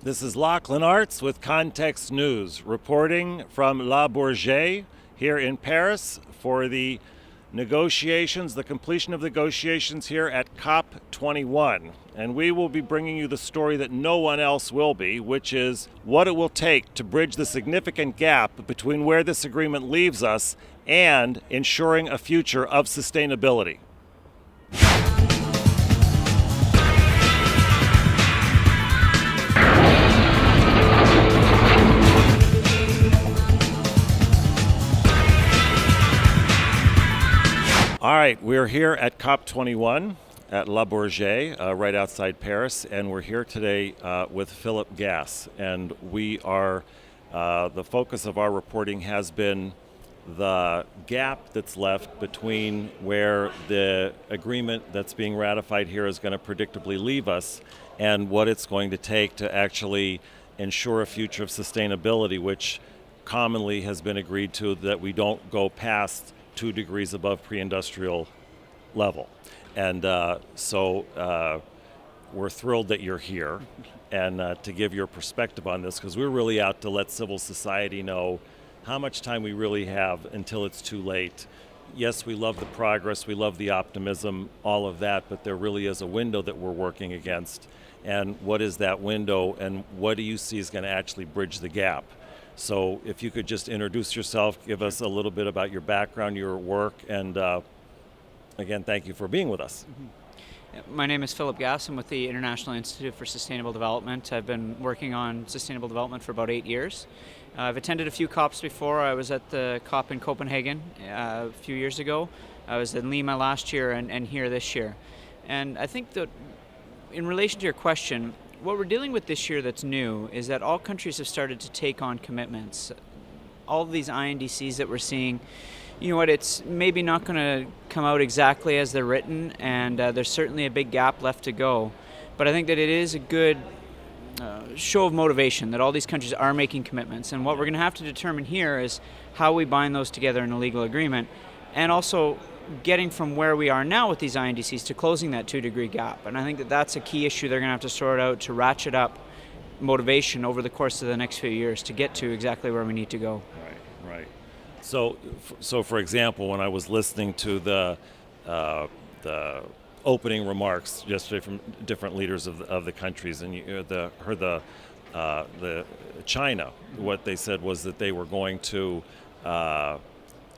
This is Lachlan Arts with Context News, reporting from La Bourget here in Paris for the negotiations, the completion of negotiations here at COP21. And we will be bringing you the story that no one else will be, which is what it will take to bridge the significant gap between where this agreement leaves us and ensuring a future of sustainability. All right, we're here at COP21 at La Bourget, right outside Paris, and we're here today with Philip Gass. And we are, the focus of our reporting has been the gap that's left between where the agreement that's being ratified here is going to predictably leave us and what it's going to take to actually ensure a future of sustainability, which commonly has been agreed to that we don't go past 2 degrees above pre-industrial level. And so we're thrilled that you're here and to give your perspective on this, because we're really out to let civil society know how much time we really have until it's too late. Yes, we love the progress, we love the optimism, all of that, but there really is a window that we're working against. And what is that window, and what do you see is going to actually bridge the gap? So if you could just introduce yourself, give us a little bit about your background, your work, and again, thank you for being with us. My name is Philip Gass. I'm with the International Institute for Sustainable Development. I've been working on sustainable development for about 8 years. I've attended a few COPs before. I was at the COP in Copenhagen a few years ago. I was in Lima last year and here this year. And I think that in relation to your question, what we're dealing with this year that's new is that all countries have started to take on commitments. All of these INDCs that we're seeing, you know what, it's maybe not going to come out exactly as they're written, and there's certainly a big gap left to go. But I think that it is a good show of motivation that all these countries are making commitments. And what we're going to have to determine here is how we bind those together in a legal agreement, and also getting from where we are now with these INDCs to closing that 2-degree gap. And I think that that's a key issue they're going to have to sort out to ratchet up motivation over the course of the next few years to get to exactly where we need to go. Right. So for example, when I was listening to the opening remarks yesterday from different leaders of the countries, and you heard the China, what they said was that they were going to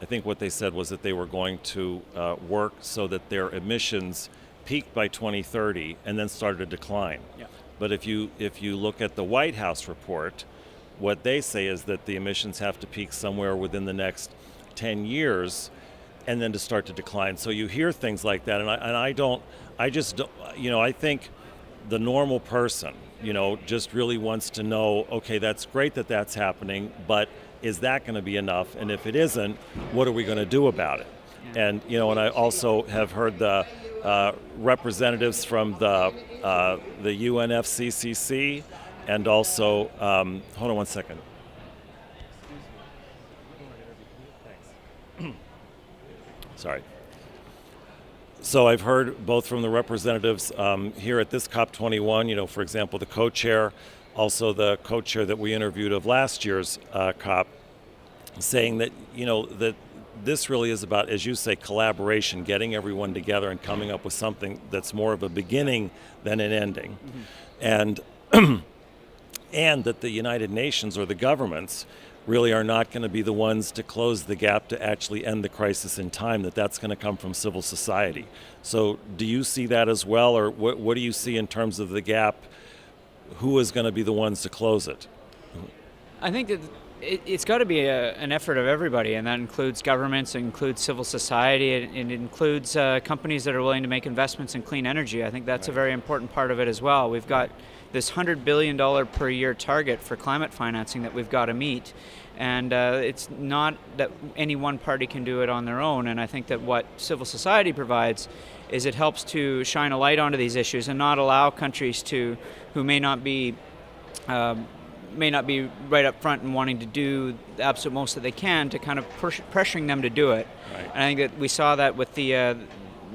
I think what they said was that they were going to work so that their emissions peaked by 2030 and then started to decline. Yeah. But if you look at the White House report, what they say is that the emissions have to peak somewhere within the next 10 years and then to start to decline. So you hear things like that, and I think the normal person, just really wants to know, okay, that's great that that's happening, but is that going to be enough? And if it isn't, what are we going to do about it? Yeah. And and I also have heard the representatives from the UNFCCC, and also hold on one second. Thanks. Sorry. So I've heard both from the representatives here at this COP21, for example, the co-chair, also the co-chair that we interviewed of last year's COP, saying that, that this really is about, as you say, collaboration, getting everyone together and coming up with something that's more of a beginning than an ending. Mm-hmm. And that the United Nations or the governments really are not going to be the ones to close the gap to actually end the crisis in time, that's going to come from civil society. So do you see that as well, or what do you see in terms of the gap? Who is going to be the ones to close it? I think that it's got to be an effort of everybody, and that includes governments, it includes civil society, it includes companies that are willing to make investments in clean energy. I think that's a very important part of it as well. We've got this $100 billion per year target for climate financing that we've got to meet, and it's not that any one party can do it on their own. And I think that what civil society provides is it helps to shine a light onto these issues and not allow countries who may not be right up front and wanting to do the absolute most that they can to kind of pressuring them to do it. Right. And I think that we saw that with the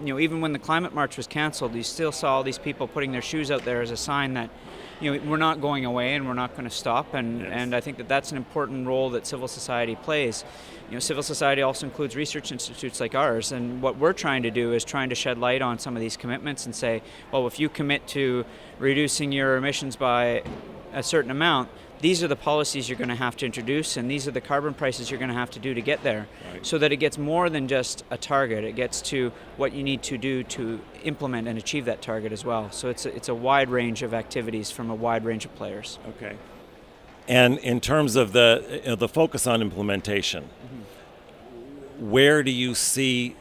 even when the climate march was canceled, you still saw all these people putting their shoes out there as a sign that we're not going away and we're not going to stop. And I think that that's an important role that civil society plays. Civil society also includes research institutes like ours, and what we're trying to do is trying to shed light on some of these commitments and say, well, if you commit to reducing your emissions by a certain amount, these are the policies you're going to have to introduce, and these are the carbon prices you're going to have to do to get there, so that it gets more than just a target. It gets to what you need to do to implement and achieve that target as well. So it's a wide range of activities from a wide range of players. Okay. And in terms of the focus on implementation, where do you see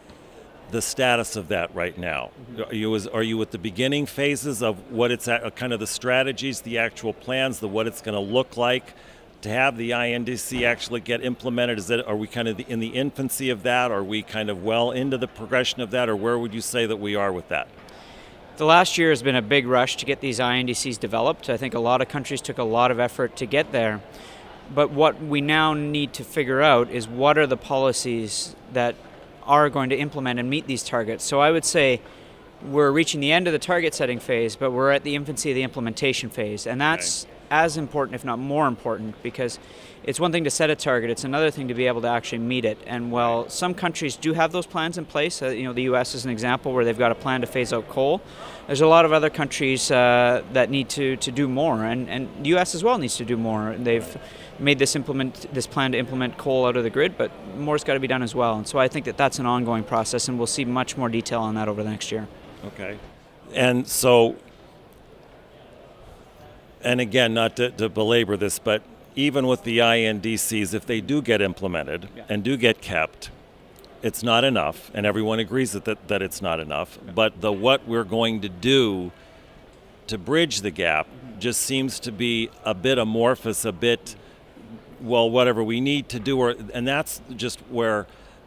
the status of that right now? Are you at the beginning phases of what it's at, kind of the strategies, the actual plans, what it's going to look like to have the INDC actually get implemented? Are we kind of in the infancy of that? Are we kind of well into the progression of that, or where would you say that we are with that? The last year has been a big rush to get these INDCs developed. I think a lot of countries took a lot of effort to get there. But what we now need to figure out is what are the policies that are going to implement and meet these targets. So I would say we're reaching the end of the target setting phase, but we're at the infancy of the implementation phase. And that's as important, if not more important, because it's one thing to set a target, it's another thing to be able to actually meet it. And while some countries do have those plans in place, the US is an example where they've got a plan to phase out coal, there's a lot of other countries that need to do more, and the US as well needs to do more. They've made this plan to implement coal out of the grid, but more's got to be done as well. And so I think that that's an ongoing process, and we'll see much more detail on that over the next year. Okay. And so, and again, not to belabor this, but even with the INDCs, if they do get implemented and do get kept, it's not enough, and everyone agrees that it's not enough. But what we're going to do to bridge the gap just seems to be a bit amorphous, whatever we need to do, and that's just where,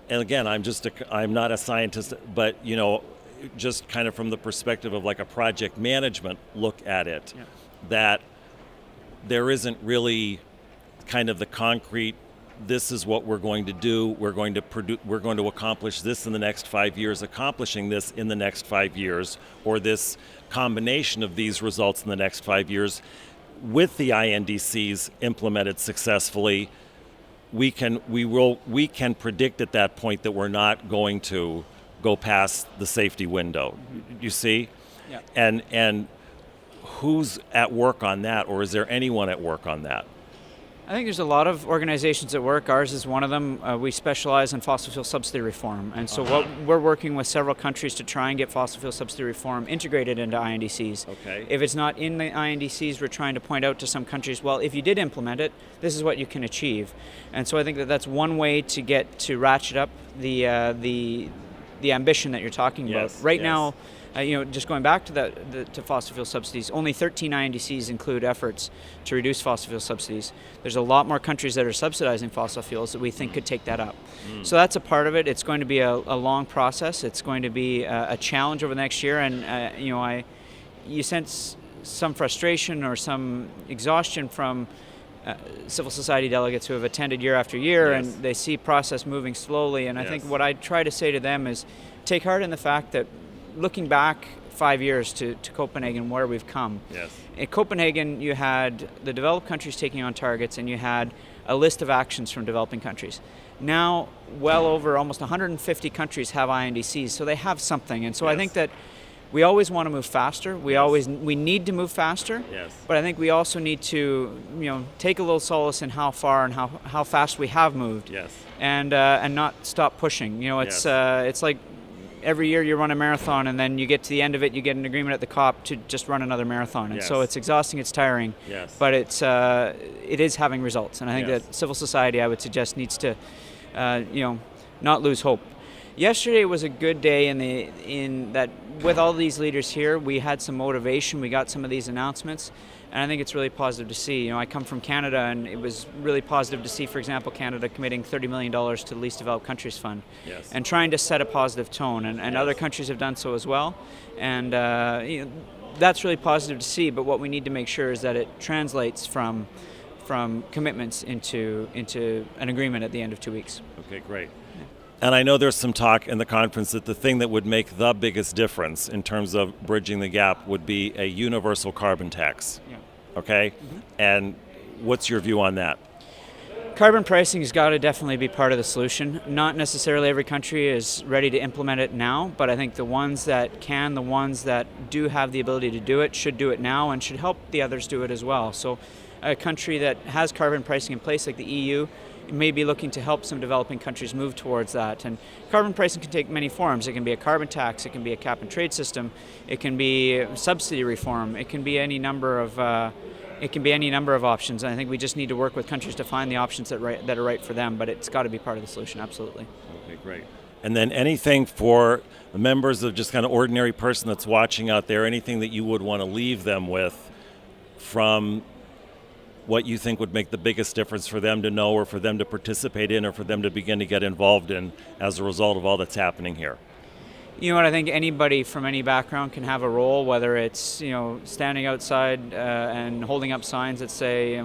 and again, I'm not a scientist, but just kind of from the perspective of like a project management look at it, that there isn't really kind of the concrete, this is what we're going to do, we're going to accomplish this in the next 5 years, accomplishing this in the next 5 years, or this combination of these results in the next 5 years. With the INDCs implemented successfully, we can predict at that point that we're not going to go past the safety window. You see? Yeah. And who's at work on that, or is there anyone at work on that? I think there's a lot of organizations at work. Ours is one of them. We specialize in fossil fuel subsidy reform. And so what we're working with several countries to try and get fossil fuel subsidy reform integrated into INDCs. Okay. If it's not in the INDCs, we're trying to point out to some countries, well, if you did implement it, this is what you can achieve. And so I think that that's one way to get to ratchet up the ambition that you're talking about. Right now, just going back to fossil fuel subsidies, only 13 INDCs include efforts to reduce fossil fuel subsidies. There's a lot more countries that are subsidizing fossil fuels that we think could take that up. So that's a part of it. It's going to be a long process. It's going to be a challenge over the next year, and you sense some frustration or some exhaustion from civil society delegates who have attended year after year, and they see process moving slowly. And I think what I try to say to them is take heart in the fact that looking back 5 years to Copenhagen, where we've come. In Copenhagen, you had the developed countries taking on targets, and you had a list of actions from developing countries. Now, well over almost 150 countries have INDCs, so they have something. And so I think that we always want to move faster. We need to move faster. But I think we also need to, take a little solace in how far and how fast we have moved. And not stop pushing. It's like every year you run a marathon, and then you get to the end of it, you get an agreement at the COP to just run another marathon. And so it's exhausting, it's tiring, but it is having results. And I think that civil society, I would suggest, needs to not lose hope. Yesterday was a good day in that with all these leaders here, we had some motivation, we got some of these announcements, and I think it's really positive to see. I come from Canada, and it was really positive to see, for example, Canada committing $30 million to the Least Developed Countries Fund and trying to set a positive tone, and other countries have done so as well. And that's really positive to see, but what we need to make sure is that it translates from commitments into an agreement at the end of 2 weeks. Okay, great. And I know there's some talk in the conference that the thing that would make the biggest difference in terms of bridging the gap would be a universal carbon tax. okay? And what's your view on that? Carbon pricing has got to definitely be part of the solution. Not necessarily every country is ready to implement it now, but I think the ones that can, the ones that do have the ability to do it, should do it now and should help the others do it as well. So a country that has carbon pricing in place, like the EU, may be looking to help some developing countries move towards that. And carbon pricing can take many forms. It can be a carbon tax, it can be a cap and trade system, it can be subsidy reform, it can be any number of options. And I think we just need to work with countries to find the options that are right for them, but it's got to be part of the solution, absolutely. Okay, great. And then anything for the members of just kind of ordinary person that's watching out there, anything that you would want to leave them with from what you think would make the biggest difference for them to know or for them to participate in or for them to begin to get involved in as a result of all that's happening here? You know what, I think anybody from any background can have a role, whether it's, standing outside and holding up signs that say,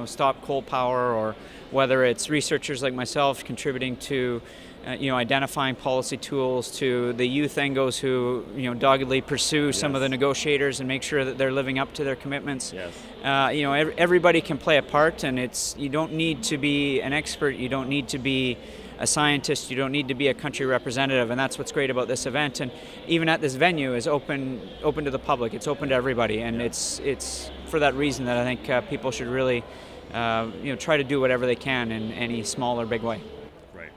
stop coal power, or whether it's researchers like myself contributing to, identifying policy tools, to the youth Engos who, doggedly pursue some of the negotiators and make sure that they're living up to their commitments. Yes. Everybody can play a part, and you don't need to be an expert, you don't need to be a scientist, you don't need to be a country representative, and that's what's great about this event. And even at this venue is open to the public. It's open to everybody, and it's for that reason that I think people should really try to do whatever they can in any small or big way. Right.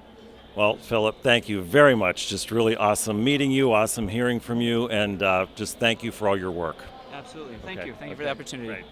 Well, Philip, thank you very much. Just really awesome meeting you, awesome hearing from you, and just thank you for all your work. Absolutely. Thank you. Thank you for the opportunity. Great.